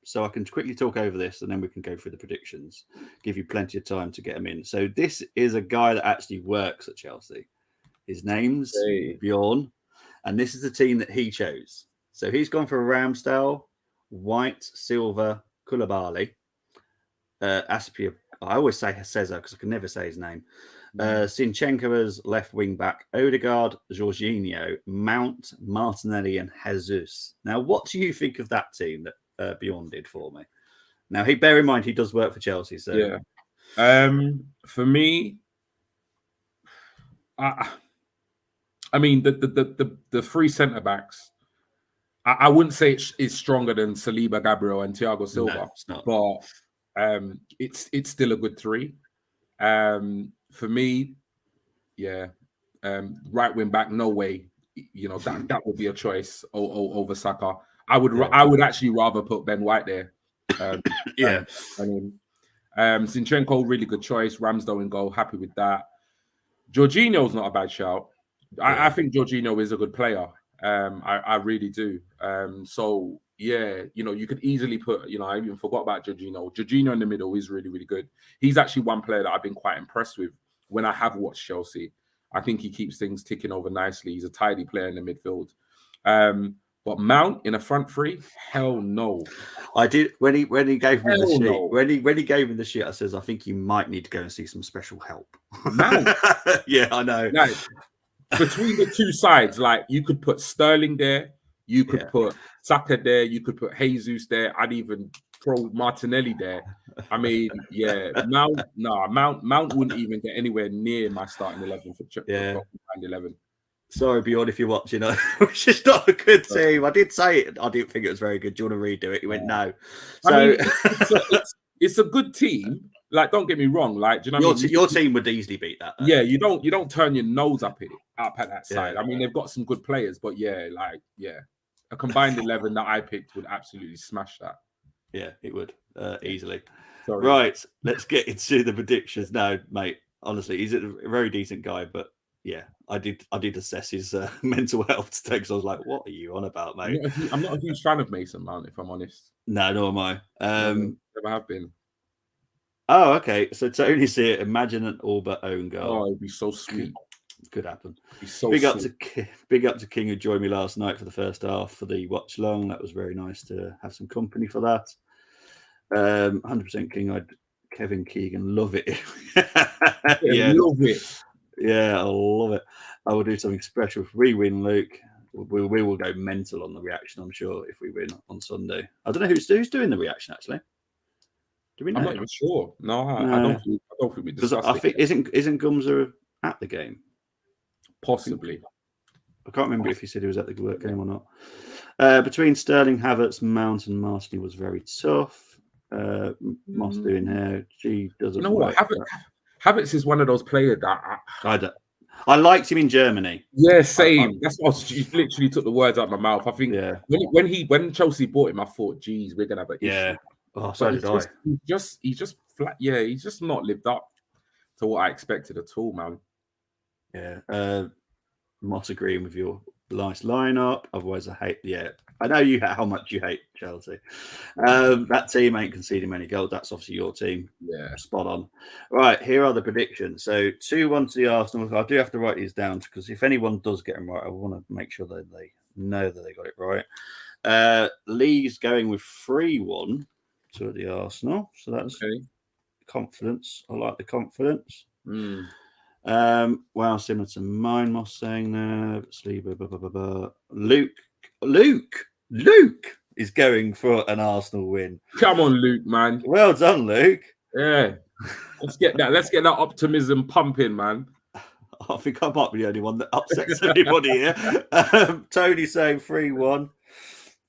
so I can quickly talk over this, and then we can go through the predictions. Give you plenty of time to get them in. So this is a guy that actually works at Chelsea. His name's Bjorn, and this is the team that he chose. So he's gone for Ramsdale, White, Silva, Koulibaly, Aspia. I always say Cesar because I can never say his name. Zinchenko as left wing back, Odegaard, Jorginho, Mount, Martinelli, and Jesus. Now, what do you think of that team that Bjorn did for me? Now, bear in mind he does work for Chelsea. So yeah, for me, I mean the three centre backs. I wouldn't say it's stronger than Saliba, Gabriel, and Thiago Silva, no, it's not. But it's still a good three. For me, right wing back, no way. That would be a choice over Saka. I would actually rather put Ben White there. Zinchenko, really good choice. Ramsdale in goal, happy with that. Jorginho's not a bad shout. I think Jorginho is a good player. I really do. So you could easily put, I even forgot about Jorginho. Jorginho in the middle is really, really good. He's actually one player that I've been quite impressed with when I have watched Chelsea. I think he keeps things ticking over nicely. He's a tidy player in the midfield. But Mount in a front three, hell no. I did when he gave me the sheet. No. When he gave me the sheet, I says, I think you might need to go and see some special help. Mount. Yeah, I know. Like, between the two sides, like you could put Sterling there, you could put Saka there, you could put Jesus there. I'd even throw Martinelli there. I mean, Mount wouldn't even get anywhere near my starting 11 for 11. Sorry, Bjorn, if you're watching, which is not a good team. I did say it. I didn't think it was very good. Do you want to redo it? He went no. So I mean, it's a good team. Like, don't get me wrong. Like, do you know what I mean? Your team would easily beat that. Yeah, you don't turn your nose up at that side. I mean, they've got some good players, but a combined 11 that I picked would absolutely smash that. Yeah, it would easily. Sorry. Right, let's get into the predictions now, mate. Honestly, he's a very decent guy, but I did assess his mental health today because I was like, "What are you on about, mate?" I'm not a huge fan of Mason Mount, if I'm honest. No, nor am I. Never have been. Oh, okay. So Tony see it. Imagine an all but own goal. Oh, it'd be so sweet. Could happen. So big up to King who joined me last night for the first half for the watch long. That was very nice to have some company for that. 100% King. I'd Kevin Keegan love it. Love it. Yeah, I love it. I will do something special if we win, Luke. We will go mental on the reaction, I'm sure, if we win on Sunday. I don't know who's doing the reaction actually. Do we know? I'm not even sure. No, I don't think we discussed I think isn't Gumza at the game? Possibly. I can't remember if he said he was at the work game or not. Between Sterling, Havertz, Mount, and Martinelli was very tough. Moss doing hair. G doesn't. You know what? Havertz is one of those players that I liked him in Germany. Yeah, same. That's what you literally took the words out of my mouth. I think when Chelsea bought him, I thought, geez, we're gonna have an issue. Oh, so did I. He's just flat. Yeah, he's just not lived up to what I expected at all, man. Yeah. Moss agreeing with your nice lineup. Otherwise, I hate. Yeah, I know how much you hate Chelsea. That team ain't conceding many goals. That's obviously your team. Yeah, spot on. Right, here are the predictions. So 2-1 to the Arsenal. I do have to write these down because if anyone does get them right, I want to make sure that they know that they got it right. Lee's going with 3-1 to the Arsenal. So that's confidence. I like the confidence. Wow, similar to mine. Moss saying that. Luke is going for an Arsenal win. Come on, Luke, man. Well done, Luke. Yeah. Let's get that optimism pumping, man. I think I might be the only one that upsets anybody here. Tony saying 3-1.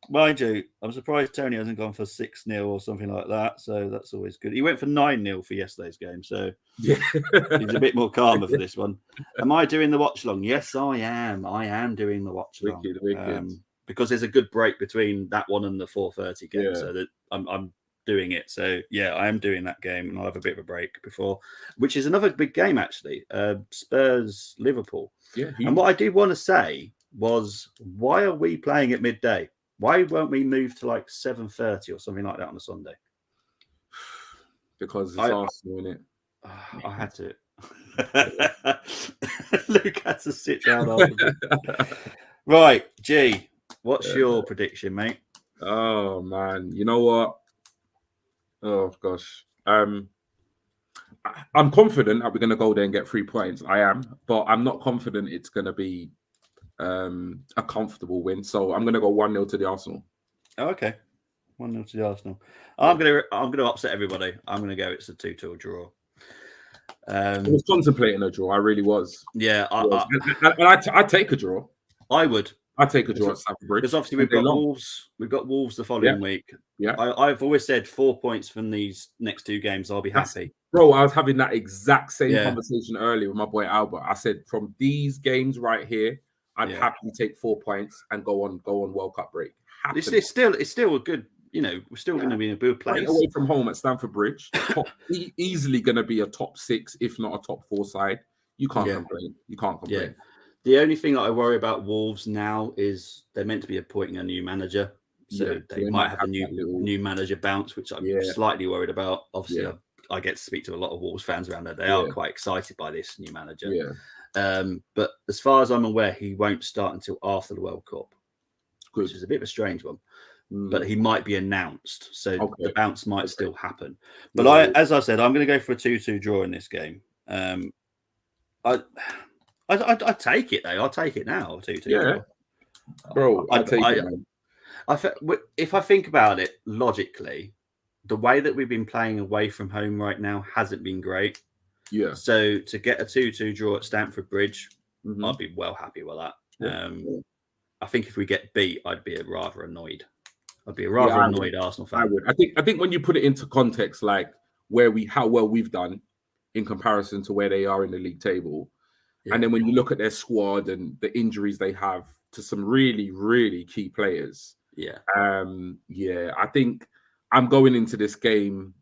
Mind you, I'm surprised Tony hasn't gone for 6-0 or something like that. So that's always good. He went for 9-0 for yesterday's game. So he's a bit more calmer for this one. Am I doing the watch long? Yes, I am. I am doing the watch long. Wicked. Because there's a good break between that one and the 4:30 game. So that I'm doing it. So yeah, I am doing that game and I'll have a bit of a break before, which is another big game actually. Spurs Liverpool. Yeah. And what I did want to say was, why are we playing at midday? Why won't we move to like 7:30 or something like that on a Sunday? Because it's Arsenal, isn't it? I had to. Luke had to sit down. Right, G, what's your prediction, mate? Oh man, you know what? Oh gosh, I'm confident that we're going to go there and get 3 points. I am, but I'm not confident it's going to be a comfortable win. So I'm going to go 1-0 to the Arsenal. Oh, okay, 1-0 to the Arsenal. I'm going to upset everybody. I'm going to go. It's a 2-2 draw. I was contemplating a draw. I really was. Yeah, I'd take a draw. I would. I'd take a draw at Stamford Bridge. Because obviously we've got Wolves. We've got Wolves the following week. Yeah. I've always said 4 points from these next 2 games. I'll be happy. Bro, I was having that exact same conversation earlier with my boy Albert. I said, from these games right here, I'd happily take 4 points and go on World Cup break. It's still a good. You know, we're still going to be in a good place. Away from home at Stamford Bridge, easily going to be a top 6, if not a top 4 side. You can't complain. You can't complain. Yeah. The only thing that I worry about Wolves now is they're meant to be appointing a new manager, so they might have a new manager bounce, which I'm slightly worried about. Obviously, I get to speak to a lot of Wolves fans around there. They are quite excited by this new manager. But as far as I'm aware, he won't start until after the World Cup, which is a bit of a strange one. But he might be announced, so the bounce might still happen. But as I said, I'm going to go for a 2-2 draw in this game. I'd take it though. I'll take it now. 2-2. Yeah, bro. I'd take it. If I think about it logically, the way that we've been playing away from home right now hasn't been great. Yeah. So to get a 2-2 draw at Stamford Bridge, I'd be well happy with that. I think if we get beat, I'd be rather annoyed. I'd be a rather annoyed Arsenal fan. I would. I think when you put it into context, like how well we've done in comparison to where they are in the league table. And then when you look at their squad and the injuries they have to some really, really key players. I think I'm going into this game.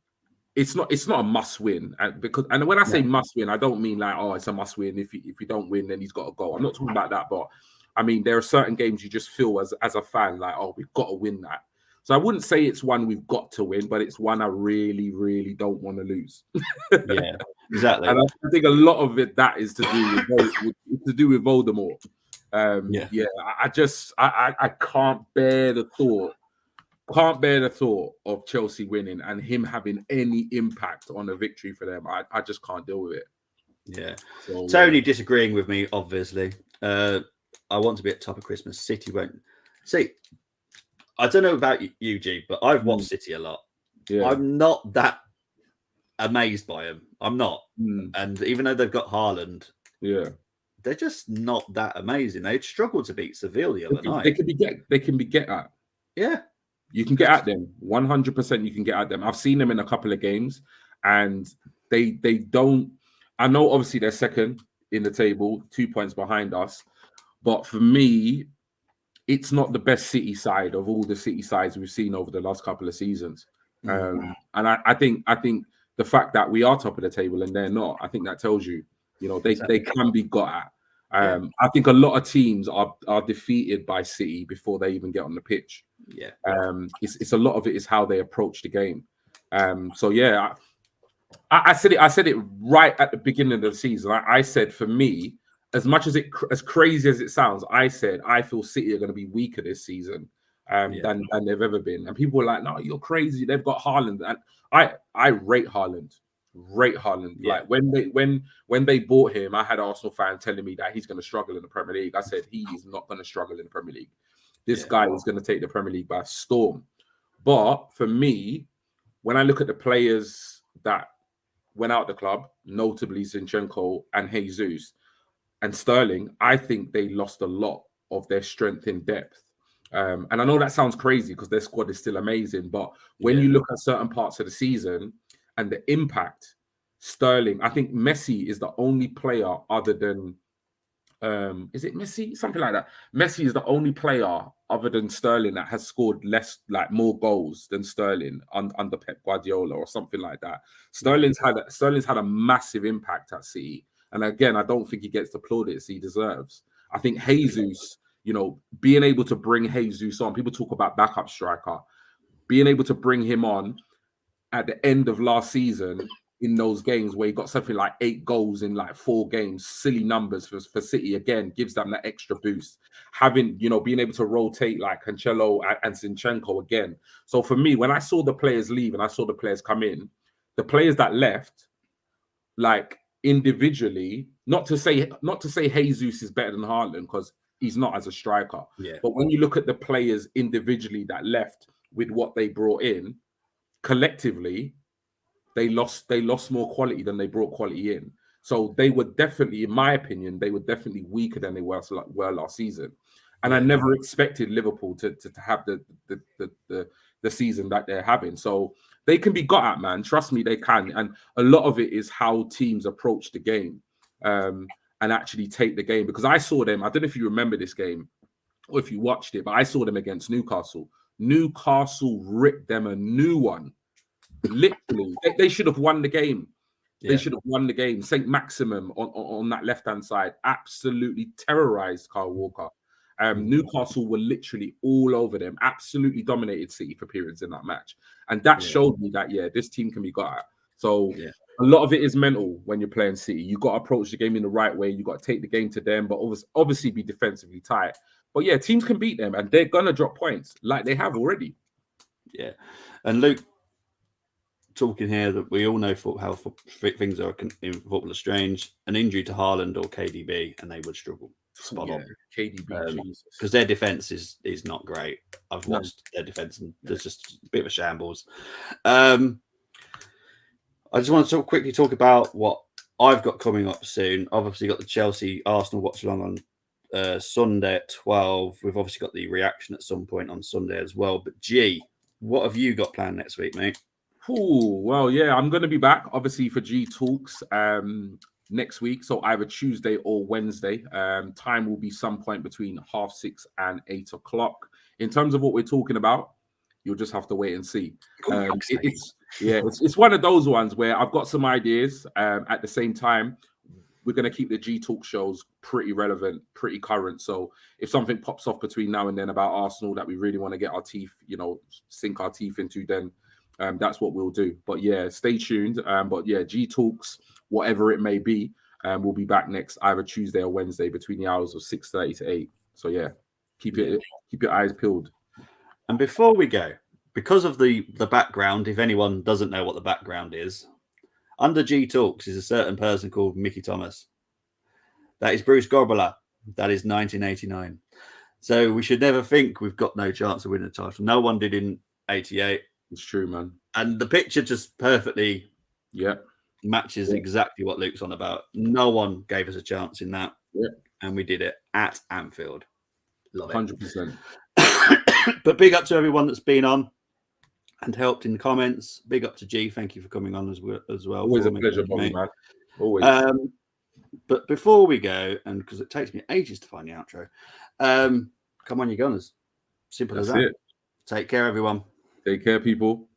It's not a must win, and when I say must win, I don't mean like, oh, it's a must win. If you don't win, then he's got to go. I'm not talking about that, but I mean there are certain games you just feel as a fan like, oh, we've got to win that. So I wouldn't say it's one we've got to win, but it's one I really, really don't want to lose. Exactly. And I think a lot of it that is to do with Voldemort. I can't bear the thought. Can't bear the thought of Chelsea winning and him having any impact on a victory for them. I just can't deal with it. Yeah. So, Tony disagreeing with me, obviously. I want to be at top of Christmas. City won't. See, I don't know about you, G, but I've watched City a lot. Yeah. I'm not that amazed by them. I'm not. And even though they've got Haaland, they're just not that amazing. They struggled to beat Seville the other night. They can be get at. Yeah. You can get at them. 100% you can get at them. I've seen them in a couple of games and they don't. I know obviously they're second in the table, 2 points behind us. But for me, it's not the best City side of all the City sides we've seen over the last couple of seasons. And I think the fact that we are top of the table and they're not, I think that tells you, they can be got at. I think a lot of teams are defeated by City before they even get on the pitch. Yeah. It's a lot of it is how they approach the game. I said it right at the beginning of the season. I said for me, as much as crazy as it sounds, I said I feel City are going to be weaker this season than they've ever been. And people were like, "No, you're crazy. They've got Haaland." And I rate Haaland. Yeah. Like when they bought him, I had an Arsenal fan telling me that he's going to struggle in the Premier League. I said he is not going to struggle in the Premier League. This guy is going to take the Premier League by storm. But for me, when I look at the players that went out the club, notably Zinchenko and Jesus and Sterling, I think they lost a lot of their strength in depth. And I know that sounds crazy because their squad is still amazing. But when you look at certain parts of the season and the impact, Sterling, I think Messi is the only player other than is it Messi? Something like that. Messi is the only player other than Sterling that has scored more goals than Sterling under Pep Guardiola or something like that. Sterling's had a massive impact at City. And again, I don't think he gets the plaudits he deserves. I think Jesus, being able to bring Jesus on, people talk about backup striker, being able to bring him on at the end of last season in those games where he got something like 8 goals in like 4 games, silly numbers for City, again, gives them that extra boost. Having, being able to rotate like Cancelo and Zinchenko again. So for me, when I saw the players leave and I saw the players come in, the players that left, like individually, not to say Jesus is better than Haaland because he's not as a striker. Yeah. But when you look at the players individually that left with what they brought in, collectively, they lost more quality than they brought quality in. So they were definitely, in my opinion, weaker than they were last season. And I never expected Liverpool to have the season that they're having. So they can be got at, man. Trust me, they can. And a lot of it is how teams approach the game and actually take the game. Because I saw them, I don't know if you remember this game or if you watched it, but I saw them against Newcastle. Newcastle ripped them a new one. Literally, they should have won the game. They should have won the game. St. Maximum on that left-hand side absolutely terrorized Kyle Walker. Newcastle were literally all over them, absolutely dominated City for periods in that match. And that showed me that, this team can be got at. So a lot of it is mental when you're playing City. You got to approach the game in the right way. You got to take the game to them, but obviously be defensively tight. But teams can beat them and they're going to drop points like they have already. Yeah. And Luke, talking here that we all know how things are in football are strange. An injury to Haaland or KDB and they would struggle. Spot on. KDB, because their defense is not great. I've watched their defense and there's just a bit of a shambles. I just want to quickly talk about what I've got coming up soon. I've obviously got the Chelsea Arsenal watch along on Sunday at 12. We've obviously got the reaction at some point on Sunday as well. But G, what have you got planned next week, mate? Well, I'm going to be back, obviously, for GTalks next week. So either Tuesday or Wednesday. Time will be some point between 6:30 and 8 o'clock. In terms of what we're talking about, you'll just have to wait and see. It's one of those ones where I've got some ideas. At the same time, we're going to keep the GTalk shows pretty relevant, pretty current. So if something pops off between now and then about Arsenal that we really want to get our teeth, sink our teeth into, then that's what we'll do. But yeah, stay tuned. But yeah, GTalks, whatever it may be, we'll be back next either Tuesday or Wednesday between the hours of 6:30 to 8. So yeah, keep your eyes peeled. And before we go, because of the background, if anyone doesn't know what the background is, under GTalks is a certain person called Mickey Thomas. That is Bruce Gorbala. That is 1989. So we should never think we've got no chance of winning the title. No one did in 88. It's true, man. And the picture just perfectly matches exactly what Luke's on about. No one gave us a chance in that. Yeah. And we did it at Anfield. Love it. 100%. But big up to everyone that's been on and helped in the comments. Big up to G. Thank you for coming on as well. Always a pleasure, Bobby, man. Always. But before we go, and because it takes me ages to find the outro, come on, you Gunners. Simple as that. Take care, everyone. Take care, people.